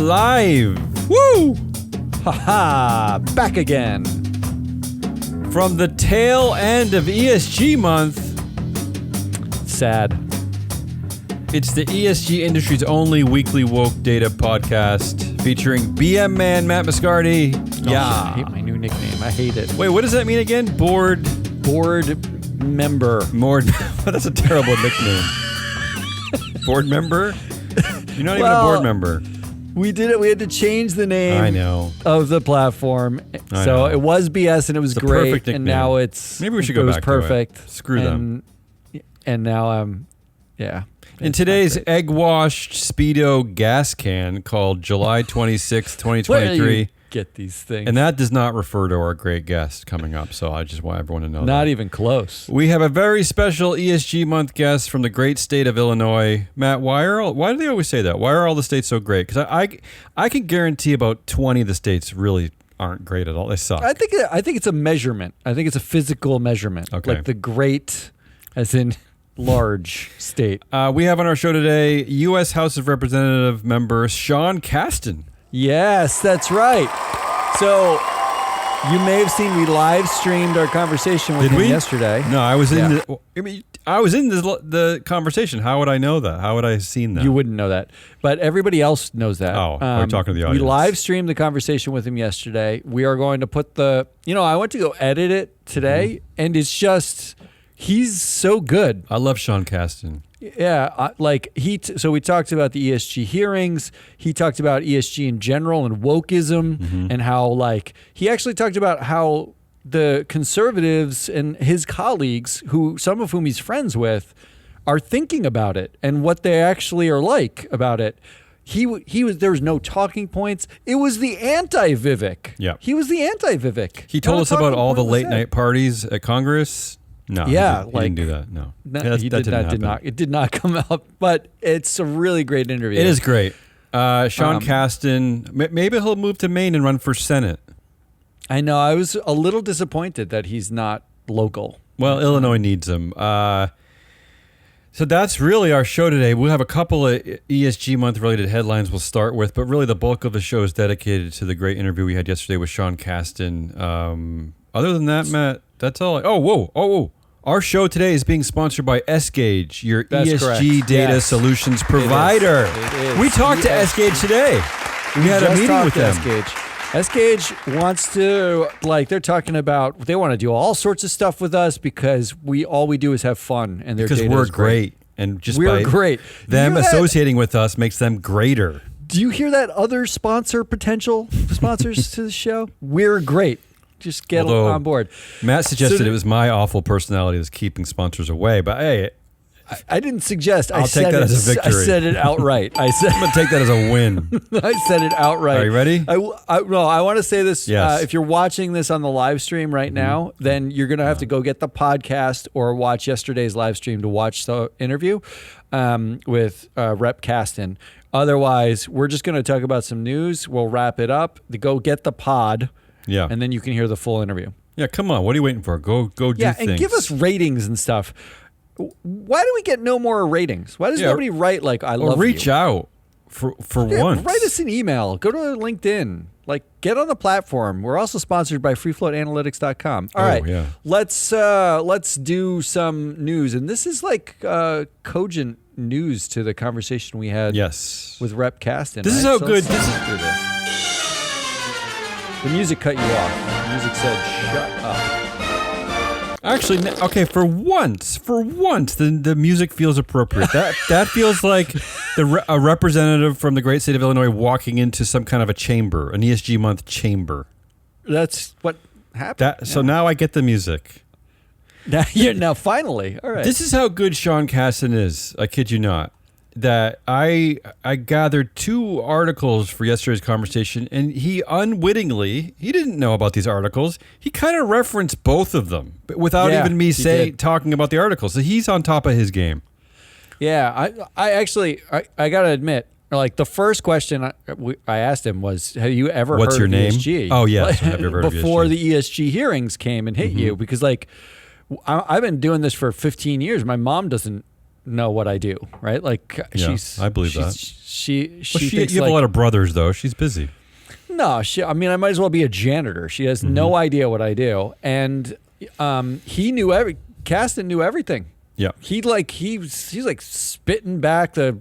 Live. Woo! Haha, back again. From the tail end of ESG month. Sad. It's the ESG industry's only weekly woke data podcast featuring BM man Matt Moscardi. I hate my new nickname. I hate it. Wait, what does that mean again? Board member. That's a terrible nickname. Board member? You're not even a board member. We did it. We had to change the name. I know. Of the platform. I So know. it was BS and it was It's a great. perfect And nickname. now it's Maybe we should go back perfect. to it. Screw them. And now I'm, yeah. In It's today's not great. egg-washed Speedo gas can called July 26, Where do 2023. you get these things? And that does not refer to our great guest coming up, so I just want everyone to know Not that. even close. We have a very special ESG month guest from the great state of Illinois. Matt, why do they always say that? Why are all the states so great? Because I can guarantee about 20 of the states really aren't great at all. They suck. I think it's a measurement. I think it's a physical measurement. Okay. Like the great, as in large state. We have on our show today U.S. House of Representative member Sean Casten. Yes, that's right. So you may have seen we live streamed our conversation with him yesterday. No, I was Yeah. I was in the conversation. How would I know that? How would I have seen that? You wouldn't know that, but everybody else knows that. Oh, we're talking to the audience. We live streamed the conversation with him yesterday. We are going to put I went to go edit it today, and it's just, he's so good. I love Sean Casten. Yeah, so we talked about the ESG hearings. He talked about ESG in general and wokeism, and how he actually talked about how the conservatives and his colleagues, some of whom he's friends with, are thinking about it and what they actually are like about it. There was no talking points. It was the anti-Vivek. Yeah. He was the anti-Vivek. He told Not a us about talking all the point was late night parties at Congress. No, Yeah, he didn't do that. No, He did not. It did not come out, but it's a really great interview. It is great. Sean Casten, maybe he'll move to Maine and run for Senate. I know. I was a little disappointed that he's not local. Well, Illinois needs him. So that's really our show today. We'll have a couple of ESG month related headlines we'll start with, but really the bulk of the show is dedicated to the great interview we had yesterday with Sean Casten. Other than that, Matt, that's all. Whoa. Our show today is being sponsored by S-Gage, your That's ESG correct. data Yes. solutions provider. It is. We talked to S-Gage today. We had a meeting with them. S-Gage wants to, they're talking about, they want to do all sorts of stuff with us because all we do is have fun, and their Because data we're is great. And just We're by great. them You know that? associating with us makes them greater. Do you hear that? Other potential sponsors to the show? We're great. Just get Although on board. Matt suggested it was my awful personality that's keeping sponsors away, but hey, I didn't suggest. I'll take that as a victory. I said it outright. I'm going to take that as a win. I said it outright. Are you ready? I want to say this. Yes. If you're watching this on the live stream right now, then you're going to have to go get the podcast or watch yesterday's live stream to watch the interview with Rep. Casten. Otherwise, we're just going to talk about some news. We'll wrap it up. Go get the pod. Yeah. And then you can hear the full interview. Yeah, come on. What are you waiting for? Go do things. And give us ratings and stuff. Why do we get no more ratings? Why does nobody write I love reach you? out for once. Write us an email. Go to LinkedIn. Get on the platform. We're also sponsored by freefloatanalytics.com. All right. Yeah. Let's do some news. And this is cogent news to the conversation we had with Rep. Casten. This is right? how So good let's do this. The music cut you off. The music said, shut up. Actually, okay, for once, the music feels appropriate. That feels like a representative from the great state of Illinois walking into some kind of a chamber, an ESG month chamber. That's what happened. So now I get the music. Now finally. All right. This is how good Sean Casten is. I kid you not. That I gathered two articles for yesterday's conversation, and he didn't know about these articles. He kind of referenced both of them without even me talking about the articles. So he's on top of his game. Yeah, I actually got to admit, the first question I asked him was, have you ever What's heard your of name? ESG? Oh, yes. Have you ever heard of Before ESG? the ESG hearings came and hit you, because I've been doing this for 15 years. My mom doesn't know what I do, right? Like Yeah, I believe that. She Well, thinks you have like, a lot of brothers, though. She's busy. no, I mean, I might as well be a janitor. She has no idea what I do, and Casten knew everything. Yeah. He's like spitting back the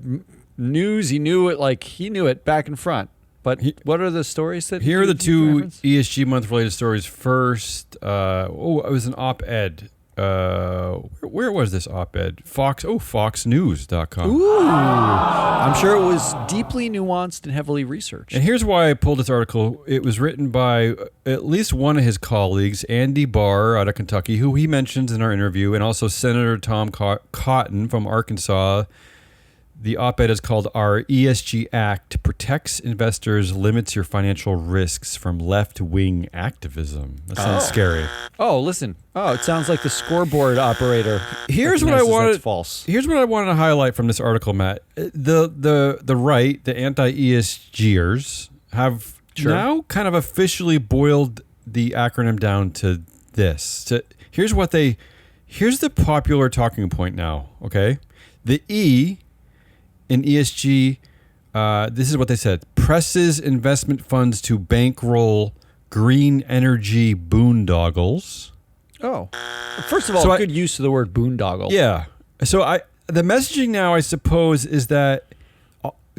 news. He knew it back and front. But what are the stories that Here are the you two reference? ESG month related stories. First, it was an op-ed. Where was this op-ed? Foxnews.com. Ooh, I'm sure it was deeply nuanced and heavily researched. And here's why I pulled this article. It was written by at least one of his colleagues, Andy Barr out of Kentucky, who he mentions in our interview, and also Senator Tom Cotton from Arkansas. The op-ed is called "Our ESG Act Protects Investors, Limits Your Financial Risks from Left-Wing Activism." That sounds scary. Oh, listen. Oh, it sounds like the scoreboard operator. Here's what I recognizes wanted. that's false. Here's what I wanted to highlight from this article, Matt. The right, the anti-ESGers, have now kind of officially boiled the acronym down to this. Here's the popular talking point now. Okay, the E in ESG. This is what they said: presses investment funds to bankroll green energy boondoggles. Oh, first of all, good use of the word boondoggle. Yeah. So the messaging now, I suppose, is that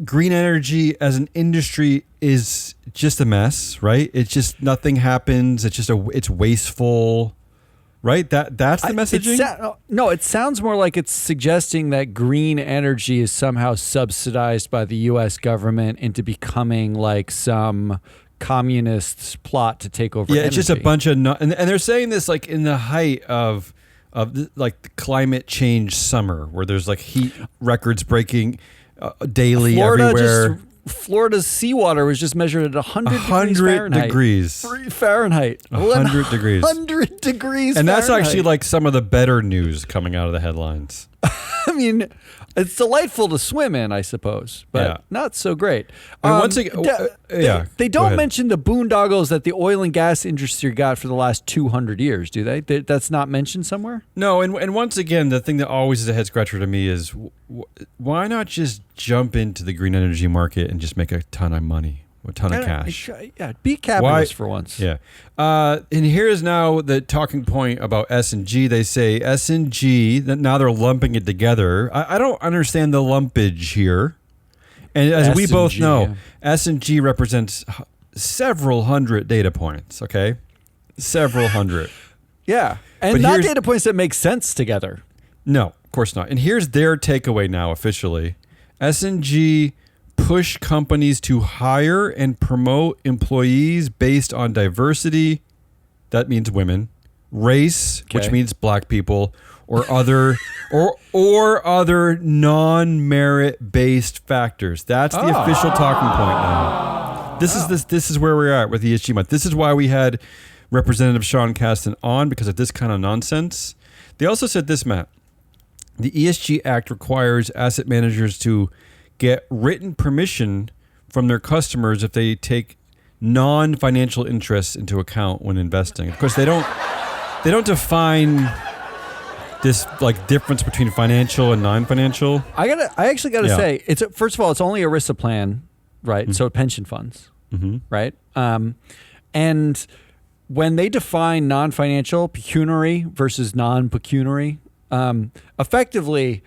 green energy as an industry is just a mess, right? It's just nothing happens. It's just it's wasteful, right? That's the messaging. No, it sounds more like it's suggesting that green energy is somehow subsidized by the U.S. government into becoming like some communists plot to take over. Yeah, energy. it's just a bunch of and they're saying this like in the height of like the climate change summer, where there's like heat records breaking daily everywhere. Florida's seawater was just measured at 100 degrees Fahrenheit. 100 degrees. 100 degrees. And that's Fahrenheit. actually like some of the better news coming out of the headlines. I mean, it's delightful to swim in, I suppose, but not so great. And once again, they don't mention the boondoggles that the oil and gas industry got for the last 200 years, do they? That's not mentioned somewhere? No, and once again, the thing that always is a head scratcher to me is why not just jump into the green energy market and just make a ton of money? A ton of cash. Yeah, be capitalist for once. Yeah. And here is now the talking point about S&G. They say S&G, now they're lumping it together. I don't understand the lumpage here. And as we both know, S&G represents several hundred data points, okay? Several hundred. Yeah. And not data points that make sense together. No, of course not. And here's their takeaway now officially. S&G push companies to hire and promote employees based on diversity, that means women, race, which means black people, or other other non-merit based factors. That's the official talking point now. This is where we're at with ESG month. This is why we had Representative Sean Casten on, because of this kind of nonsense. They also said this, Matt. The ESG Act requires asset managers to get written permission from their customers if they take non-financial interests into account when investing. Of course, they don't define this like difference between financial and non-financial. I actually gotta say, first of all, it's only ERISA plan, right? Mm-hmm. So pension funds, right? And when they define non-financial, pecuniary versus non-pecuniary, effectively,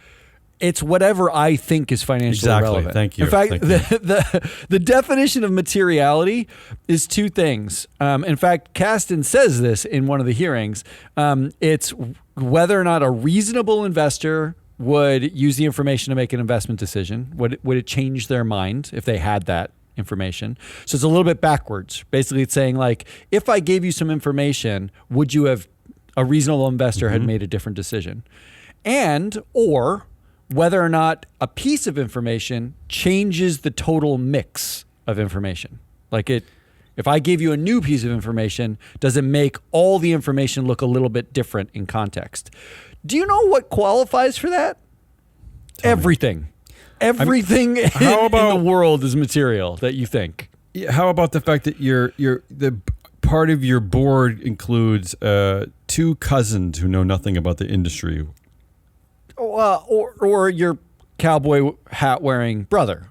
it's whatever I think is financially relevant. Thank you. In fact, the definition of materiality is two things. In fact, Casten says this in one of the hearings. It's whether or not a reasonable investor would use the information to make an investment decision. Would it change their mind if they had that information? So it's a little bit backwards. Basically, it's saying like, if I gave you some information, would you have, a reasonable investor had made a different decision? Or whether or not a piece of information changes the total mix of information. Like if I gave you a new piece of information, does it make all the information look a little bit different in context? Do you know what qualifies for that? Everything. Everything in the world is material that you think. How about the fact that the part of your board includes two cousins who know nothing about the industry? or your cowboy hat wearing brother.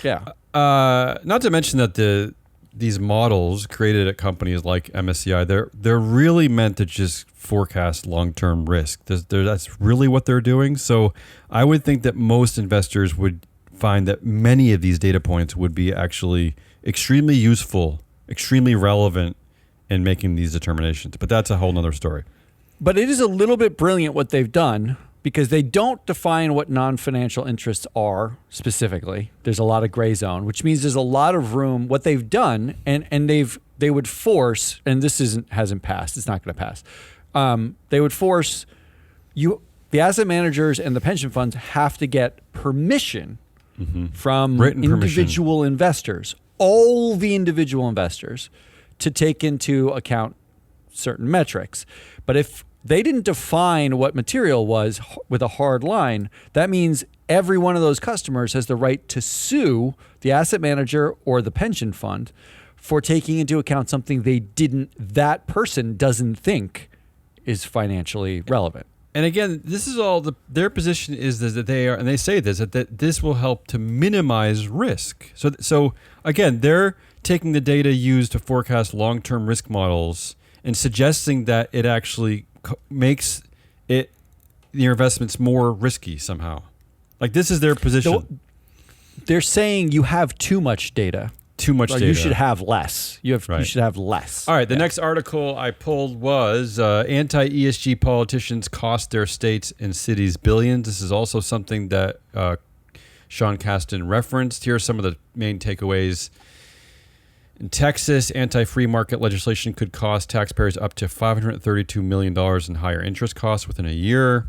Yeah. Not to mention that these models created at companies like MSCI, they're really meant to just forecast long-term risk. That's really what they're doing. So I would think that most investors would find that many of these data points would be actually extremely useful, extremely relevant in making these determinations. But that's a whole nother story. But it is a little bit brilliant what they've done, because they don't define what non-financial interests are specifically. There's a lot of gray zone, which means there's a lot of room. What they've done, and they would force, and this hasn't passed. It's not going to pass. They would force the asset managers and the pension funds have to get permission from Written individual investors, all the individual investors, to take into account certain metrics. But if they didn't define what material was with a hard line, that means every one of those customers has the right to sue the asset manager or the pension fund for taking into account something that person doesn't think is financially relevant. And again, this is all their position is that they are, and they say this, that this will help to minimize risk. So again, they're taking the data used to forecast long-term risk models and suggesting that it actually makes your investments more risky somehow. Like, this is their position. They're saying you have too much data. Too much data. You should have less. You should have less. All right. The next article I pulled was anti-ESG politicians cost their states and cities billions. This is also something that Sean Casten referenced. Here are some of the main takeaways. In Texas, anti-free market legislation could cost taxpayers up to $532 million in higher interest costs within a year.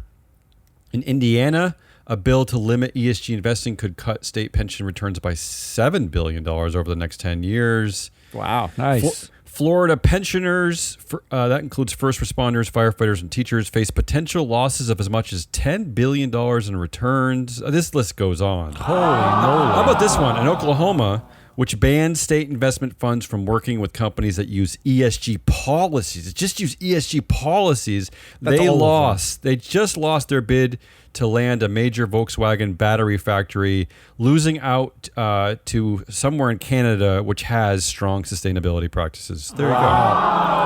In Indiana, a bill to limit ESG investing could cut state pension returns by $7 billion over the next 10 years. Wow, nice. Florida pensioners, that includes first responders, firefighters, and teachers, face potential losses of as much as $10 billion in returns. This list goes on. Holy moly. How about this one? In Oklahoma, which bans state investment funds from working with companies that use ESG policies. Just use ESG policies. They just lost their bid to land a major Volkswagen battery factory, losing out to somewhere in Canada, which has strong sustainability practices. There you go.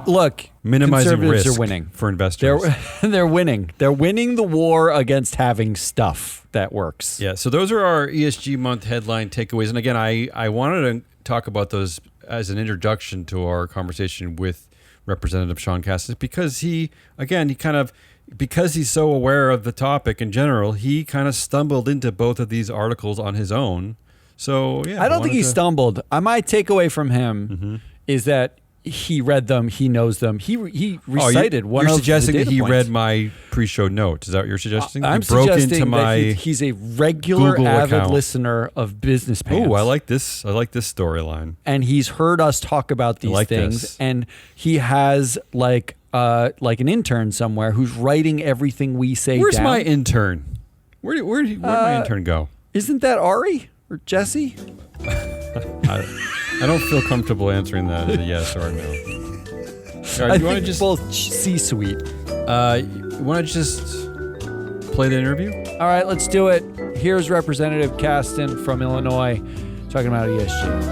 Look, minimizing risk are winning for investors. They're winning. They're winning the war against having stuff that works. Yeah. So those are our ESG month headline takeaways. And again, I wanted to talk about those as an introduction to our conversation with Representative Sean Casten, because because he's so aware of the topic in general, he kind of stumbled into both of these articles on his own. So yeah, I don't think he stumbled. My takeaway from him is that he read them, he knows them. He recited one of the data points. You're suggesting that he read my pre-show notes. Is that what you're suggesting? I'm suggesting that he's a regular Google avid account. listener of Business Pants. Oh, I like this. I like this storyline. And he's heard us talk about these things. And he has like an intern somewhere who's writing everything we say Where's down. my intern? Where'd my intern go? Isn't that Ari or Jesse? I don't feel comfortable answering that as a yes or a no. All right, I think both C-suite. You want to just play the interview? All right, let's do it. Here's Representative Casten from Illinois talking about ESG.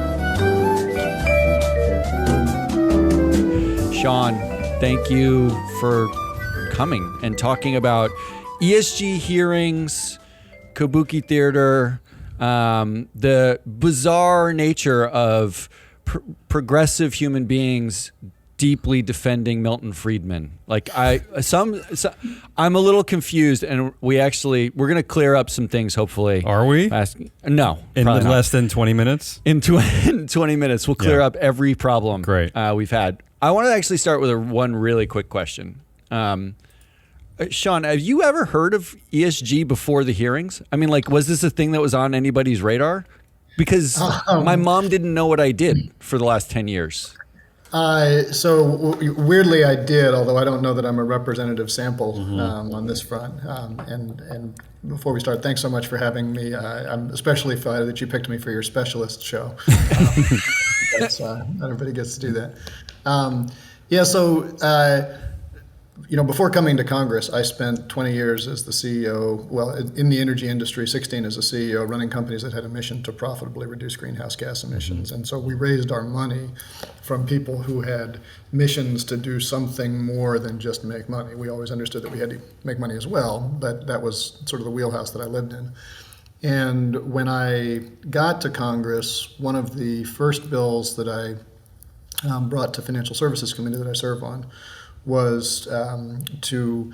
Sean, thank you for coming and talking about ESG hearings, Kabuki Theater, the bizarre nature of progressive human beings deeply defending Milton Friedman. Like I'm a little confused, and we're going to clear up some things. Hopefully, are we? No, in less than 20 minutes. In 20 minutes, we'll clear up every problem. Great. We've had. I want to actually start with one really quick question. Sean, have you ever heard of ESG before the hearings? I mean, like, was this a thing that was on anybody's radar? Because my mom didn't know what I did for the last 10 years. So weirdly, I did, although I don't know that I'm a representative sample on this front. And before we start, thanks so much for having me. I'm especially flattered that you picked me for your specialist show. Not everybody gets to do that. before coming to Congress, I spent 20 years as the CEO, well, in the energy industry, 16 as a CEO, running companies that had a mission to profitably reduce greenhouse gas emissions. And so we raised our money from people who had missions to do something more than just make money. We always understood that we had to make money as well, but that was sort of the wheelhouse that I lived in. And when I got to Congress, one of the first bills that I brought to Financial Services Committee that I serve on was to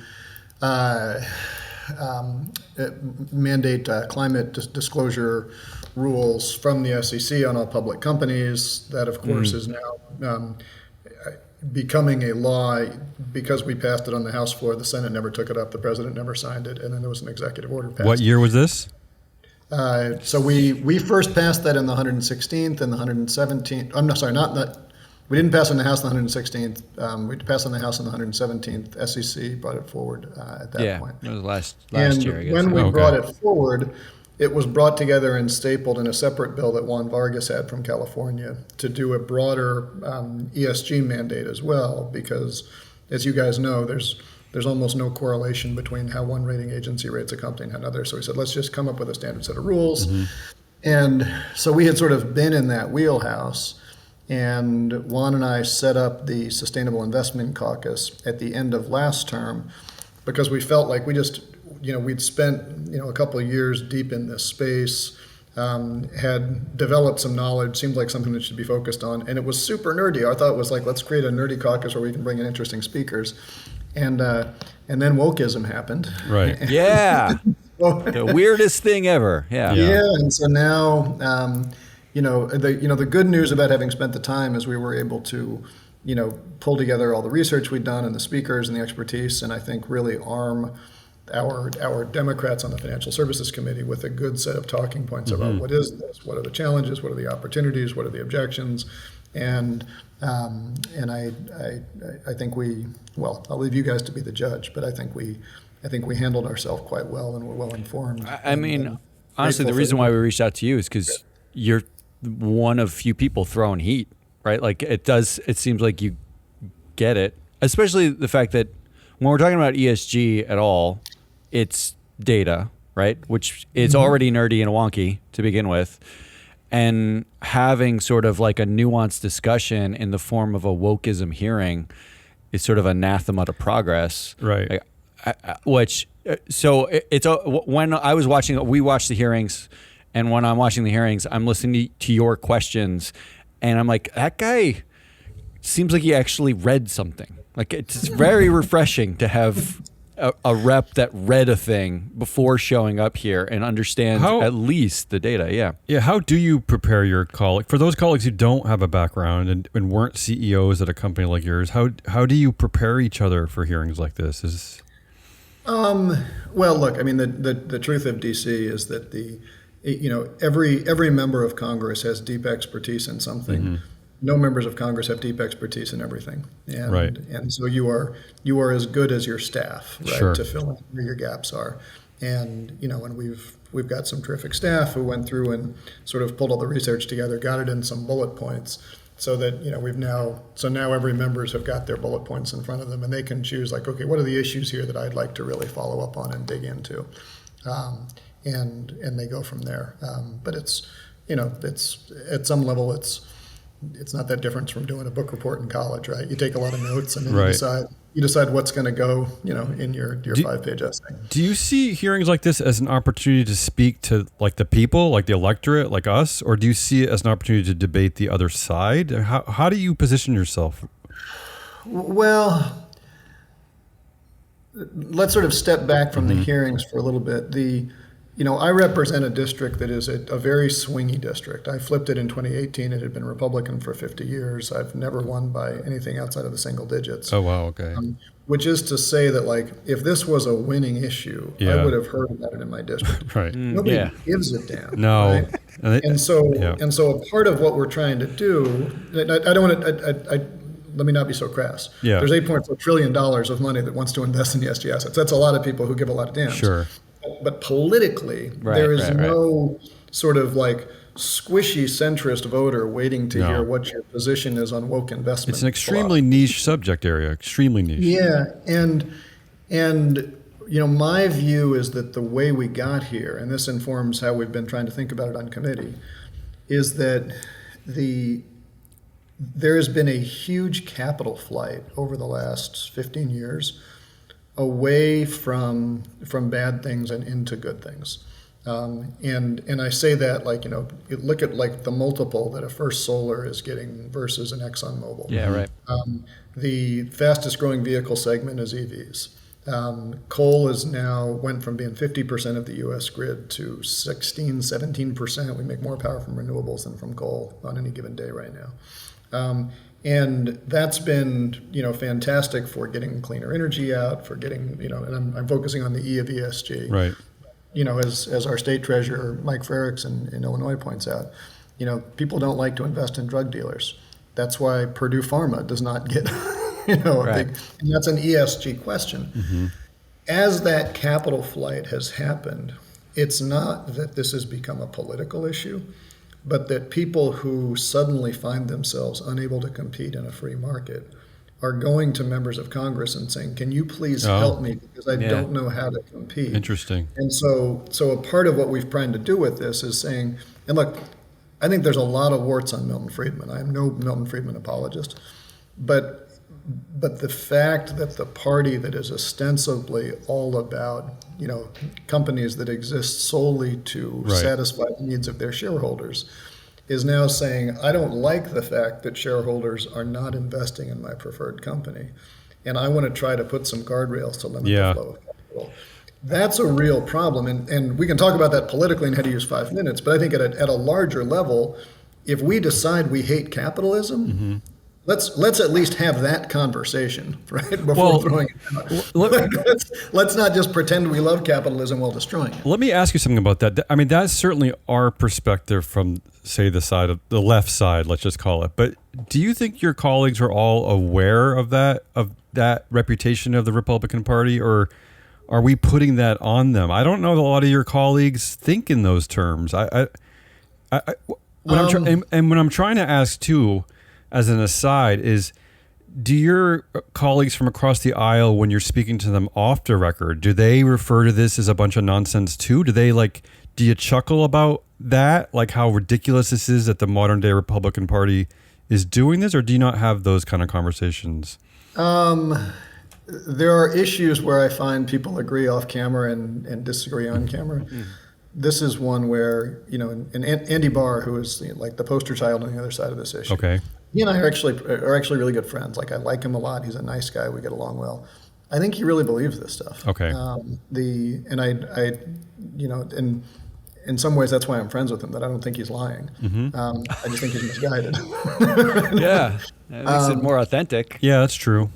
mandate climate disclosure rules from the SEC on all public companies. That, of course, is now becoming a law because we passed it on the House floor. The Senate never took it up. The president never signed it. And then there was an executive order passed. What year was this? So we first passed that in the 116th and the 117th. I'm not sorry, not that. We didn't pass in the House in the 116th. We passed in the House in the 117th. SEC brought it forward at that point. It was last And year, I guess. when we brought it forward, it was brought together and stapled in a separate bill that Juan Vargas had from California to do a broader ESG mandate as well, because as you guys know, there's almost no correlation between how one rating agency rates a company and another. So we said, let's just come up with a standard set of rules. And so we had sort of been in that wheelhouse. And Juan and I set up the Sustainable Investment Caucus at the end of last term because we felt like we just, we'd spent, a couple of years deep in this space, had developed some knowledge, seemed like something that should be focused on. And it was super nerdy. Our thought was like, let's create a nerdy caucus where we can bring in interesting speakers. And then wokeism happened. Right. Yeah. The weirdest thing ever. Yeah. And so now, the good news about having spent the time is we were able to, pull together all the research we'd done and the speakers and the expertise, and I think really arm our Democrats on the Financial Services Committee with a good set of talking points about what is this, what are the challenges, what are the opportunities, what are the objections, and I think I'll leave you guys to be the judge, but I think we handled ourselves quite well and we're well informed. I mean, honestly, the reason why we reached out to you is because you're one of few people throwing heat, right? Like it seems like you get it, especially the fact that when we're talking about ESG at all, it's data, right? Which is already nerdy and wonky to begin with. And having sort of like a nuanced discussion in the form of a wokeism hearing is sort of anathema to progress. Right. When I was watching, we watched the hearings, and when I'm watching the hearings, I'm listening to your questions, and I'm like, that guy seems like he actually read something. Like it's very refreshing to have a rep that read a thing before showing up here and understands at least the data. Yeah. Yeah. How do you prepare your colleague for those colleagues who don't have a background and weren't CEOs at a company like yours? How do you prepare each other for hearings like this? Well, look, I mean, the truth of DC is that every member of Congress has deep expertise in something. No members of Congress have deep expertise in everything, and so you are as good as your staff, right, Sure. to fill in where your gaps are. And and we've got some terrific staff who went through and sort of pulled all the research together, got it in some bullet points, so that now every members have got their bullet points in front of them, and they can choose like, okay, what are the issues here that I'd like to really follow up on and dig into, and they go from there. But it's at some level it's not that different from doing a book report in college, right? You take a lot of notes and then you decide what's going to go, in your 5-page essay. Do you see hearings like this as an opportunity to speak to like the people, like the electorate, like us, or do you see it as an opportunity to debate the other side? How do you position yourself? Well, let's sort of step back from the hearings for a little bit. I represent a district that is a very swingy district. I flipped it in 2018. It had been Republican for 50 years. I've never won by anything outside of the single digits. Oh, wow. Okay. Which is to say that, like, if this was a winning issue, I would have heard about it in my district. Right. Nobody gives a damn. No. Right? And so a part of what we're trying to do, I don't want to, let me not be so crass. Yeah. There's $8.4 trillion of money that wants to invest in ESG assets. That's a lot of people who give a lot of damns. Sure. But politically, there is no sort of like squishy centrist voter waiting to No. hear what your position is on woke investment. It's an extremely niche subject area, extremely niche. Yeah, and my view is that the way we got here, and this informs how we've been trying to think about it on committee, is that there has been a huge capital flight over the last 15 years away from bad things and into good things. And I say that look at like the multiple that a First Solar is getting versus an ExxonMobil. Yeah, right. The fastest growing vehicle segment is EVs. Coal is now went from being 50% of the U.S. grid to 16, 17%. We make more power from renewables than from coal on any given day right now. And that's been, fantastic for getting cleaner energy out, for getting, and I'm focusing on the E of ESG. Right. As our state treasurer, Mike Frericks in Illinois points out, people don't like to invest in drug dealers. That's why Purdue Pharma does not get, Right. and that's an ESG question. Mm-hmm. As that capital flight has happened, it's not that this has become a political issue, but that people who suddenly find themselves unable to compete in a free market are going to members of Congress and saying, can you please help me because I don't know how to compete. Interesting. And so a part of what we've tried to do with this is saying, and look, I think there's a lot of warts on Milton Friedman. I am no Milton Friedman apologist, but the fact that the party that is ostensibly all about, companies that exist solely to satisfy the needs of their shareholders is now saying, I don't like the fact that shareholders are not investing in my preferred company, and I want to try to put some guardrails to limit the flow of capital. That's a real problem, and we can talk about that politically and how to use 5 minutes, but I think at a larger level, if we decide we hate capitalism, let's at least have that conversation, right? Before throwing it out. Let's not just pretend we love capitalism while destroying it. Let me ask you something about that. I mean, that's certainly our perspective from, say, the left side, let's just call it. But do you think your colleagues are all aware of that reputation of the Republican Party, or are we putting that on them? I don't know that a lot of your colleagues think in those terms. When I'm trying to ask too, as an aside, is do your colleagues from across the aisle, when you're speaking to them off the record, do they refer to this as a bunch of nonsense too? Do you chuckle about that? Like how ridiculous this is that the modern day Republican Party is doing this, or do you not have those kind of conversations? There are issues where I find people agree off camera and disagree on camera. Mm-hmm. This is one where, and Andy Barr, who is like the poster child on the other side of this issue. Okay. He and I are actually really good friends. Like I like him a lot. He's a nice guy. We get along well. I think he really believes this stuff. Okay. In some ways that's why I'm friends with him. That I don't think he's lying. Mm-hmm. I just think he's misguided. Yeah, it makes it more authentic. Yeah, that's true.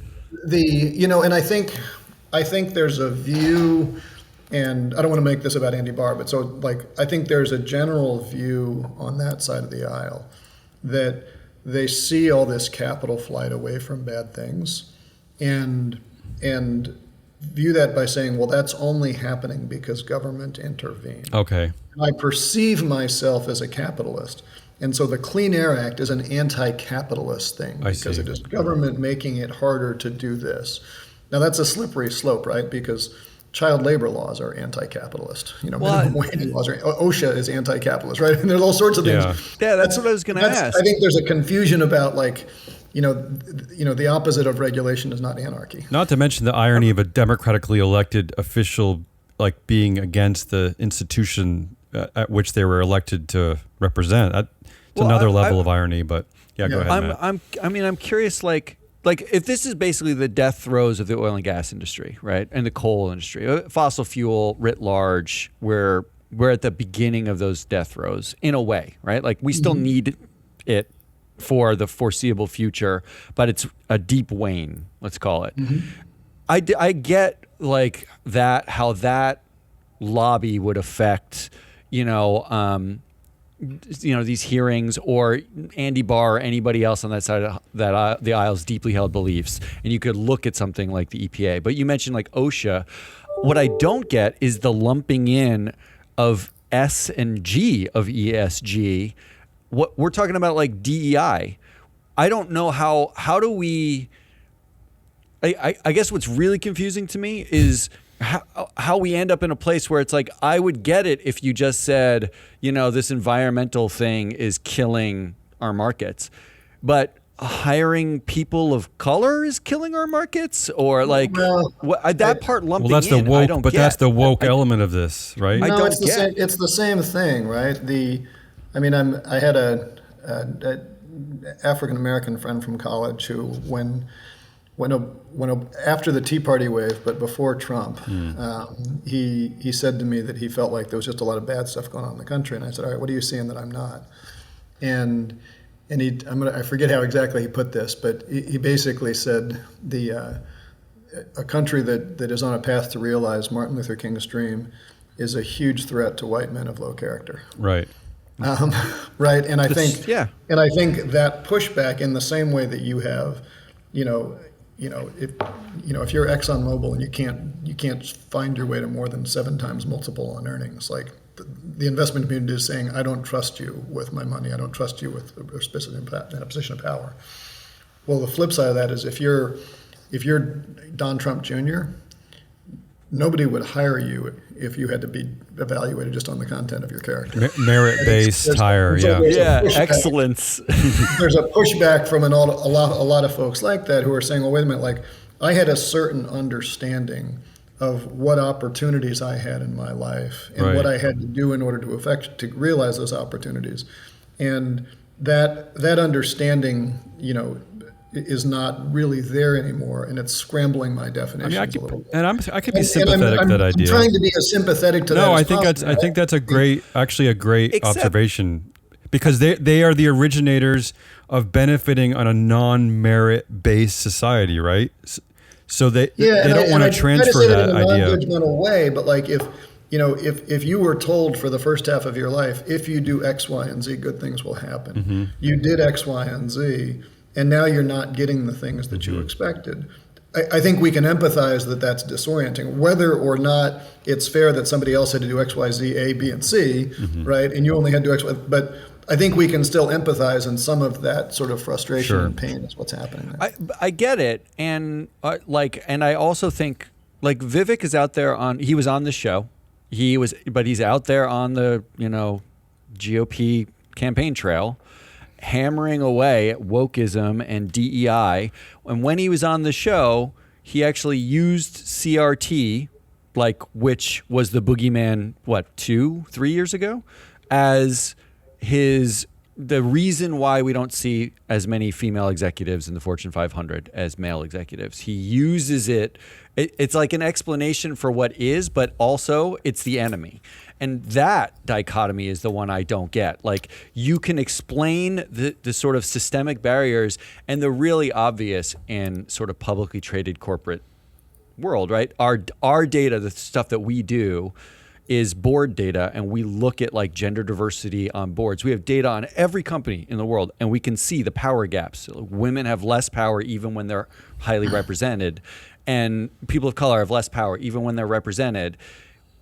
And I think there's a view, and I don't want to make this about Andy Barr, but I think there's a general view on that side of the aisle that they see all this capital flight away from bad things and view that by saying, well, that's only happening because government intervened. Okay. I perceive myself as a capitalist. And so the Clean Air Act is an anti-capitalist thing because it is government making it harder to do this. Now that's a slippery slope, right? Because child labor laws are anti-capitalist. Minimum wage laws are. OSHA is anti-capitalist, right? And there's all sorts of things. Yeah, that's what I was going to ask. I think there's a confusion about the opposite of regulation is not anarchy. Not to mention the irony of a democratically elected official being against the institution at which they were elected to represent. It's another level of irony, but go ahead, Matt. I'm curious, like if this is basically the death throes of the oil and gas industry, right, and the coal industry, fossil fuel writ large, we're at the beginning of those death throes in a way, right? Like we still need it for the foreseeable future, but it's a deep wane, let's call it. Mm-hmm. I get how that lobby would affect, these hearings, or Andy Barr or anybody else on that side of the aisle's deeply held beliefs. And you could look at something like the EPA. But you mentioned OSHA. What I don't get is the lumping in of S and G of ESG. What we're talking about, like DEI. I don't know how do we. I guess what's really confusing to me is how we end up in a place where it's like, I would get it if you just said, this environmental thing is killing our markets, but hiring people of color is killing our markets, or like that part lumping that's the in, woke, I don't but get. that's the woke element of this, right? No, don't it's the get. same. It's the same thing, right? I had a African American friend from college who, when after the Tea Party wave, but before Trump, he said to me that he felt like there was just a lot of bad stuff going on in the country, and I said, all right, what are you seeing that I'm not? And I forget how exactly he put this, but he basically said a country that is on a path to realize Martin Luther King's dream is a huge threat to white men of low character. Right. Right. And I think that pushback, in the same way that you have, if you're ExxonMobil and you can't find your way to more than 7 times multiple on earnings, like the investment community is saying, I don't trust you with my money. I don't trust you with a position of power. Well, the flip side of that is if you're Don Trump Jr., nobody would hire you if you had to be evaluated just on the content of your character. Merit-based hire, Excellence. There's a pushback from a lot of folks like that who are saying, well, wait a minute, like I had a certain understanding of what opportunities I had in my life and what I had to do in order to realize those opportunities. And that understanding, is not really there anymore, and it's scrambling my definitions a little bit. And I could be sympathetic to that idea. I'm trying to be as sympathetic to that. No, as I think possible. that's a great observation, because they are the originators of benefiting on a non-merit based society, right? So they don't want to transfer that idea. In a non-judgmental way, but like if you were told for the first half of your life, if you do X, Y, and Z, good things will happen. Mm-hmm. You did X, Y, and Z, and now you're not getting the things that you expected. I think we can empathize that that's disorienting, whether or not it's fair that somebody else had to do X, Y, Z, A, B, and C, right? And you only had to do X, Y. But I think we can still empathize in some of that sort of frustration and pain is what's happening there. I get it, and and I also think like Vivek is out there he was on the show, but he's out there on the GOP campaign trail, hammering away at wokeism and DEI. And when he was on the show, he actually used CRT, which was the boogeyman, 2-3 years ago, as the reason why we don't see as many female executives in the Fortune 500 as male executives. He uses it's like an explanation for what is, but also it's the enemy. And that dichotomy is the one I don't get. Like, you can explain the sort of systemic barriers and the really obvious in sort of publicly traded corporate world, right? Our data, the stuff that we do, is board data, and we look at like gender diversity on boards. We have data on every company in the world, and we can see the power gaps. Women have less power even when they're highly represented, and people of color have less power even when they're represented.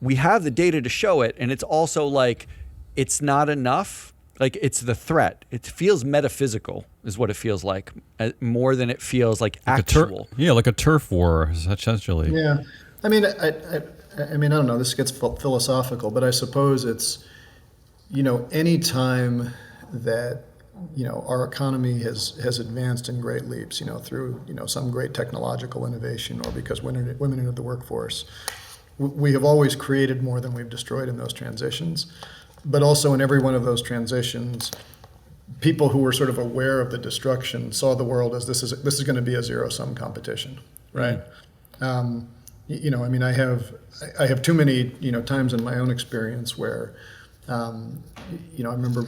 We have the data to show it, and it's also like, it's not enough. Like, it's the threat. It feels metaphysical is what it feels like, more than it feels like actual. Like a turf war, essentially. Yeah. I mean, I don't know, this gets philosophical, but I suppose it's, any time that, our economy has advanced in great leaps, through, some great technological innovation, or because women enter the workforce, we have always created more than we've destroyed in those transitions. But also in every one of those transitions, people who were sort of aware of the destruction saw the world as this is going to be a zero-sum competition, right? I have too many, times in my own experience where, I remember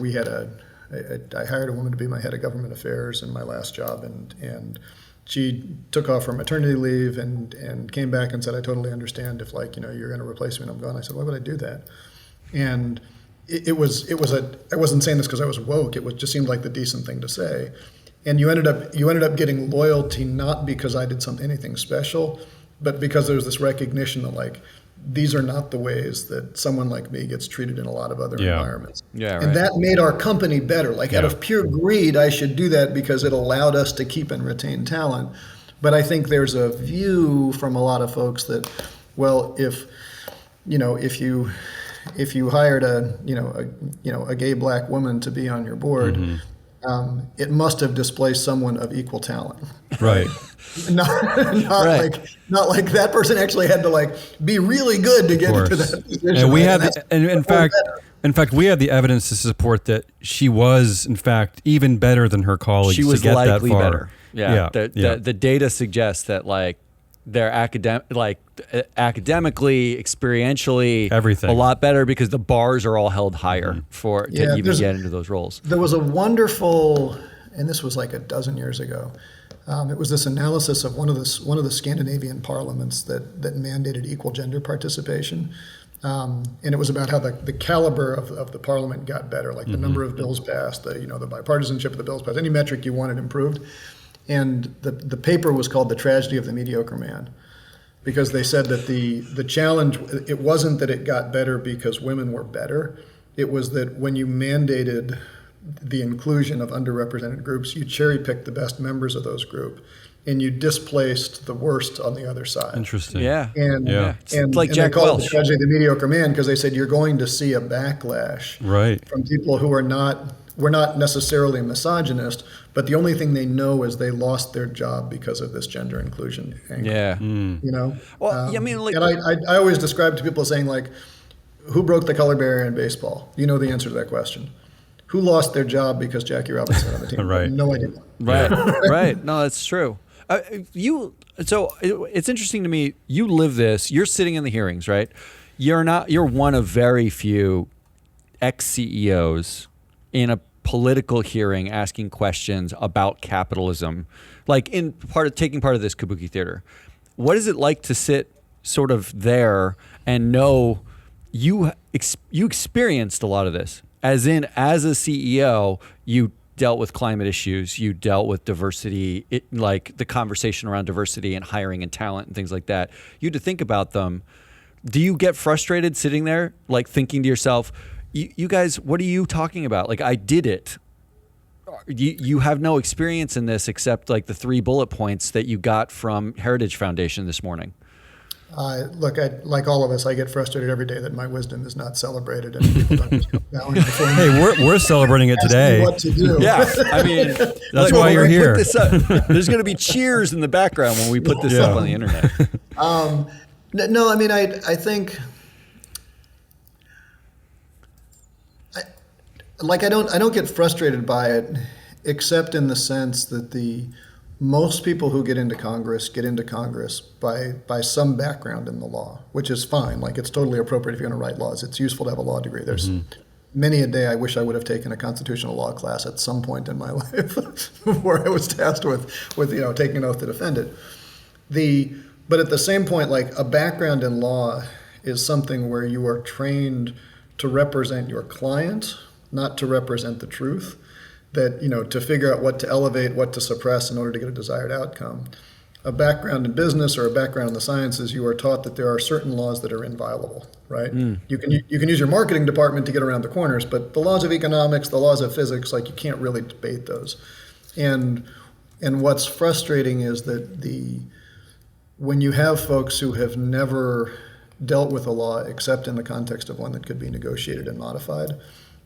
I hired a woman to be my head of government affairs in my last job, and she took off her maternity leave and came back and said, I totally understand if you're going to replace me and I'm gone. I said, why would I do that? And I wasn't saying this because I was woke. It just seemed like the decent thing to say. And you ended up getting loyalty, not because I did anything special, but because there was this recognition that these are not the ways that someone like me gets treated in a lot of other environments. Yeah, right. And that made our company better. Like out of pure greed, I should do that because it allowed us to keep and retain talent. But I think there's a view from a lot of folks that, well, if you hired a gay black woman to be on your board, it must have displaced someone of equal talent. Right. not Right. like that person actually had to like be really good to get into that position. And we right? have, that's and in better. fact, we have the evidence to support that she was, in fact, even better than her colleagues. She was to get likely that far. better. Yeah. The data suggests that like they're academically, experientially, everything a lot better because the bars are all held higher to even get into those roles. There was a wonderful, and this was like a dozen years ago. It was this analysis of one of the Scandinavian parliaments that mandated equal gender participation. And it was about how the caliber of the parliament got better, like the number of bills passed, the bipartisanship of the bills passed, any metric you wanted improved. And the paper was called "The Tragedy of the Mediocre Man," because they said that the challenge, it wasn't that it got better because women were better. It was that when you mandated the inclusion of underrepresented groups, you cherry-picked the best members of those groups, and you displaced the worst on the other side. Interesting. Yeah. And It's like Jack they called it Welch. the tragedy of the mediocre man because they said you're going to see a backlash from people who were not necessarily misogynist, but the only thing they know is they lost their job because of this gender inclusion angle. Yeah. You know? Well, I mean, like, and I always describe to people saying, like, who broke the color barrier in baseball? You know the answer to that question. Who lost their job because Jackie Robinson on the team? Right. No idea. Right. Right. No, that's true. So it's interesting to me. You live this. You're sitting in the hearings, right? You're one of very few ex-CEOs in a political hearing asking questions about capitalism, like taking part of this Kabuki theater. What is it like to sit sort of there and know you experienced a lot of this? As a CEO, you dealt with climate issues, you dealt with diversity, like the conversation around diversity and hiring and talent and things like that. You had to think about them. Do you get frustrated sitting there, like thinking to yourself, you guys, what are you talking about? Like, I did it. You have no experience in this except like the 3 bullet points that you got from Heritage Foundation this morning. Look, like all of us, I get frustrated every day that my wisdom is not celebrated and people don't just come down before me. Hey, we're celebrating it Ask me today. what to do. Yeah, I mean, That's why you're here. Put this up. There's going to be cheers in the background when we put this up on the internet. No, I mean, I think, I don't get frustrated by it, except in the sense that most people who get into Congress by some background in the law, which is fine. Like, it's totally appropriate if you're going to write laws. It's useful to have a law degree. There's many a day I wish I would have taken a constitutional law class at some point in my life where I was tasked with taking an oath to defend it. But at the same point, like, a background in law is something where you are trained to represent your client, not to represent the truth. That, to figure out what to elevate, what to suppress in order to get a desired outcome. A background in business or a background in the sciences, you are taught that there are certain laws that are inviolable, right? You can use your marketing department to get around the corners, but the laws of economics, the laws of physics, like, you can't really debate those. And what's frustrating is that when you have folks who have never dealt with a law except in the context of one that could be negotiated and modified,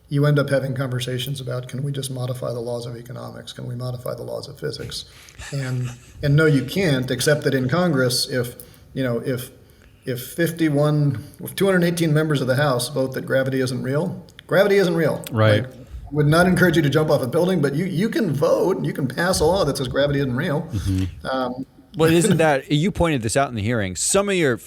you end up having conversations about, can we just modify the laws of economics? Can we modify the laws of physics? And no, you can't, except that in Congress, if 218 members of the House vote that gravity isn't real, gravity isn't real. Right. Like, would not encourage you to jump off a building, but you can vote, you can pass a law that says gravity isn't real. Well, isn't that, you pointed this out in the hearings. Some of your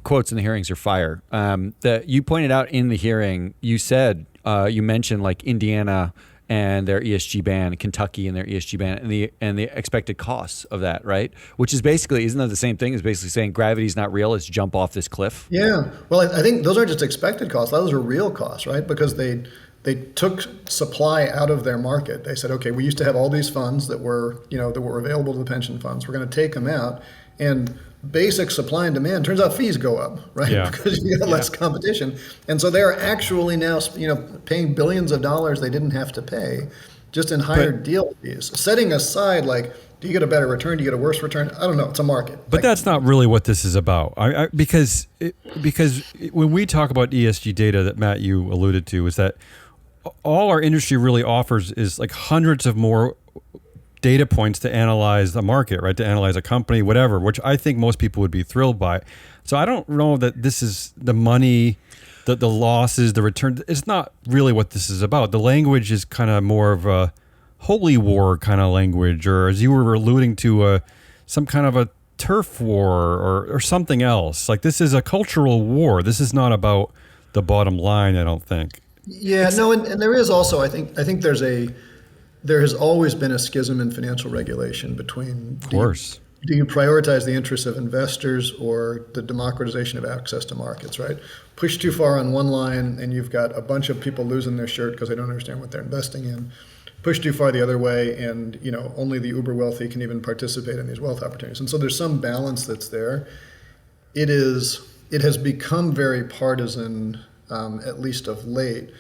quotes in the hearings are fire. That you pointed out in the hearing, you said, you mentioned like Indiana and their ESG ban, Kentucky and their ESG ban, and the expected costs of that, right? Which is basically, isn't that the same thing as basically saying gravity's not real, let's jump off this cliff? Yeah, well, I think those aren't just expected costs, those are real costs, right? Because they took supply out of their market. They said, okay, we used to have all these funds that were available to the pension funds. We're going to take them out, and basic supply and demand, turns out fees go up, right? Yeah. Because you got less competition. And so they're actually now, paying billions of dollars they didn't have to pay just in higher deal fees. Setting aside, like, do you get a better return? Do you get a worse return? I don't know. It's a market. But that's not really what this is about. Because when we talk about ESG data that Matt, you alluded to, is that all our industry really offers is like hundreds of more data points to analyze the market, right? To analyze a company, whatever, which I think most people would be thrilled by. So I don't know that this is the money, the losses, the return. It's not really what this is about. The language is kind of more of a holy war kind of language, or as you were alluding to, some kind of a turf war or something else. Like, this is a cultural war. This is not about the bottom line, I don't think. Yeah, no, and there is also, I think there has always been a schism in financial regulation between, of course, do you prioritize the interests of investors or the democratization of access to markets, right? Push too far on one line and you've got a bunch of people losing their shirt because they don't understand what they're investing in. Push too far the other way and only the uber wealthy can even participate in these wealth opportunities. And so there's some balance that's there. It has become very partisan, at least of late,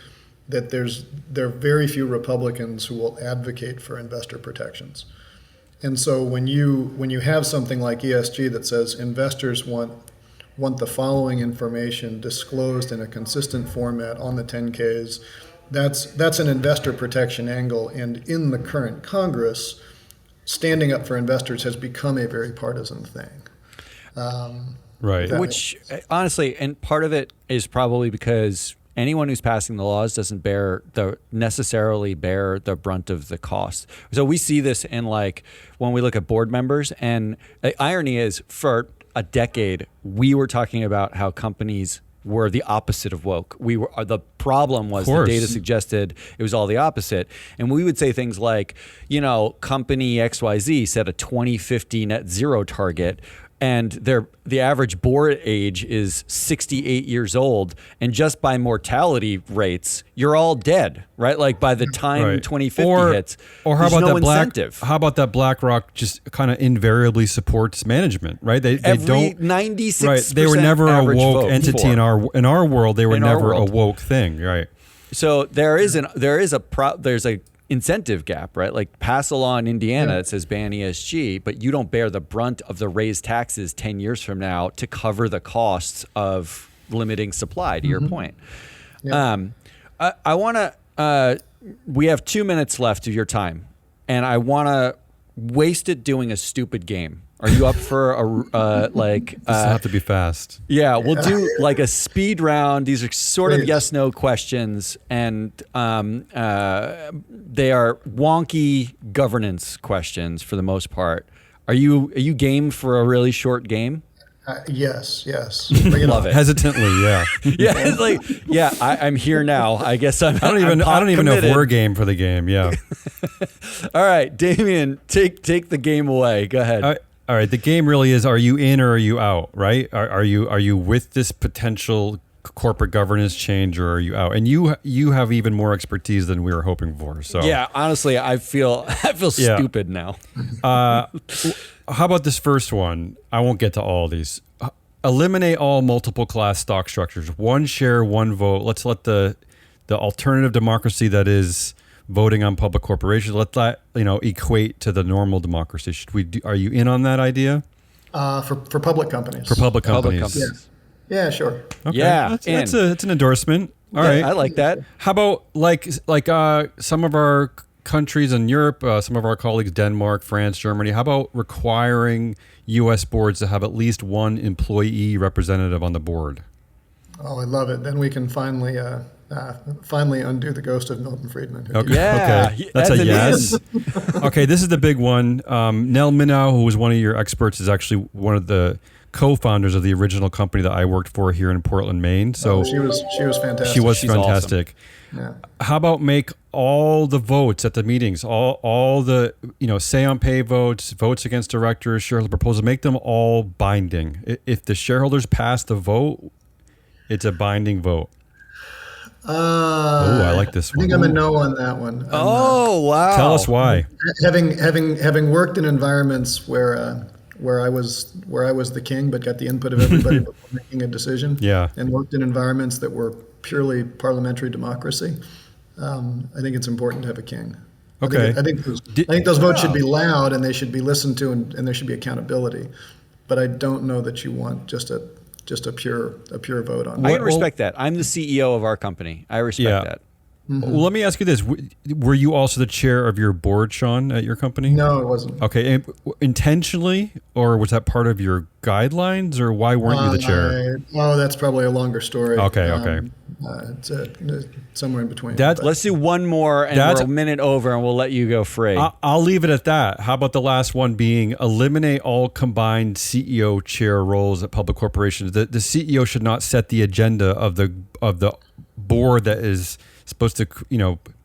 that there are very few Republicans who will advocate for investor protections. And so when you have something like ESG that says investors want the following information disclosed in a consistent format on the 10Ks, that's an investor protection angle. And in the current Congress, standing up for investors has become a very partisan thing. Right. Which honestly, and part of it is probably because anyone who's passing the laws doesn't necessarily bear the brunt of the cost. So we see this in, like, when we look at board members, and the irony is, for a decade, we were talking about how companies were the opposite of woke. The problem was the data suggested it was all the opposite. And we would say things like, company XYZ set a 2050 net zero target, and the average board age is 68 years old, and just by mortality rates, you're all dead, right? Like, by the time 2050 hits, or how there's about no that incentive. How about that BlackRock just kind of invariably supports management, right? They don't 96%. Right, they were never a woke entity in our world. They were never a woke thing, right? So there's a incentive gap, right? Like, pass a law in Indiana that says ban ESG, but you don't bear the brunt of the raised taxes 10 years from now to cover the costs of limiting supply, to your point. Yeah. I want to, we have 2 minutes left of your time, and I want to waste it doing a stupid game. Are you up for a This have to be fast. Yeah, we'll do like a speed round. These are sort of yes/no questions, and they are wonky governance questions for the most part. Are you game for a really short game? Yes. Love it. Hesitantly, yeah. Yeah, it's like, I'm here now. I guess I don't even know if we're game for the game. Yeah. All right, Damien, take the game away. Go ahead. All right. The game really is: are you in or are you out? Right? Are you with this potential corporate governance change, or are you out? And you have even more expertise than we were hoping for. So yeah, honestly, I feel stupid now. How about this first one? I won't get to all these. Eliminate all multiple class stock structures. One share, one vote. Let's let the alternative democracy that is voting on public corporations, let that equate to the normal democracy. Are you in on that idea? For public companies. For public companies. Yeah, sure. Okay. Yeah, that's an endorsement. All right. I like that. How about like some of our countries in Europe, some of our colleagues, Denmark, France, Germany, how about requiring U.S. boards to have at least one employee representative on the board? Oh, I love it. Then we can finally undo the ghost of Milton Friedman. Okay. Yeah, okay. That's a yes. Okay, this is the big one. Nell Minow, who was one of your experts, is actually one of the co-founders of the original company that I worked for here in Portland, Maine. So she was fantastic. She's fantastic. Awesome. Yeah. How about make all the votes at the meetings, all the say on pay votes against directors, shareholder proposals, make them all binding. If the shareholders pass the vote, it's a binding vote. I like this one. I think I'm a no on that one. Wow! Tell us why. Having worked in environments where where I was the king, but got the input of everybody before making a decision. Yeah. And worked in environments that were purely parliamentary democracy. I think it's important to have a king. Okay. I think those votes should be loud and they should be listened to and there should be accountability. But I don't know that you want just a pure vote on. I can respect that. I'm the CEO of our company. I respect that. Mm-hmm. Well, let me ask you this: were you also the chair of your board, Sean, at your company? No, it wasn't. Okay, and intentionally, or was that part of your guidelines, or why weren't you the chair? That's probably a longer story. Okay. It's somewhere in between. Let's do one more, and we're a minute over, and we'll let you go free. I'll leave it at that. How about the last one being eliminate all combined CEO chair roles at public corporations? The CEO should not set the agenda of the board that is supposed to,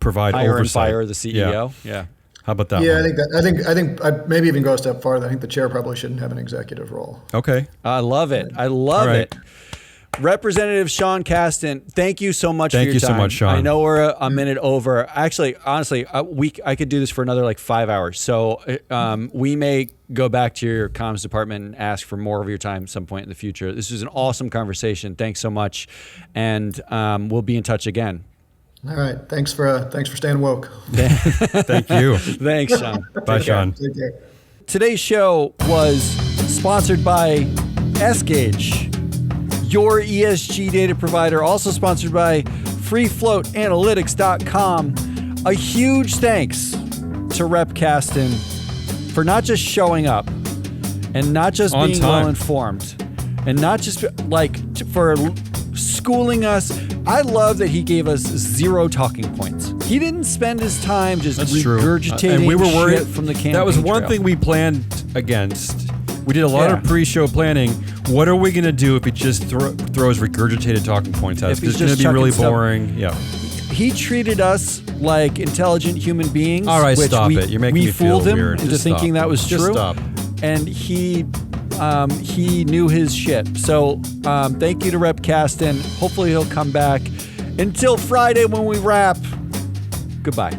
provide hire oversight. And fire the CEO. Yeah. How about that? Yeah, one? I think I'd maybe even go a step farther. I think the chair probably shouldn't have an executive role. Okay. I love it. it. Representative Sean Casten, thank you so much for your time. Thank you so much, Sean. I know we're a minute over. Actually, honestly, I could do this for another 5 hours. So we may go back to your comms department and ask for more of your time at some point in the future. This was an awesome conversation. Thanks so much. And we'll be in touch again. All right. Thanks for staying woke. Thank you. Thanks, Sean. Bye, Sean. Take care. Today's show was sponsored by S-Gage, your ESG data provider, also sponsored by freefloatanalytics.com. A huge thanks to Rep. Casten for not just showing up and not just On being time. well informed and not just for schooling us. I love that he gave us 0 talking points. He didn't spend his time just regurgitating and we were worried shit from the campaign That was one trail. thing we planned against. We did a lot of pre-show planning. What are we going to do if he just throws regurgitated talking points at us? If he's It's going to just be really chucking stuff- boring. Yeah. He treated us like intelligent human beings. All right, which stop it. You're making we me feel fooled him weird. into Just thinking stop. that was Just true. stop. And he knew his shit. So thank you to Rep. Casten. Hopefully he'll come back. Until Friday when we wrap. Goodbye.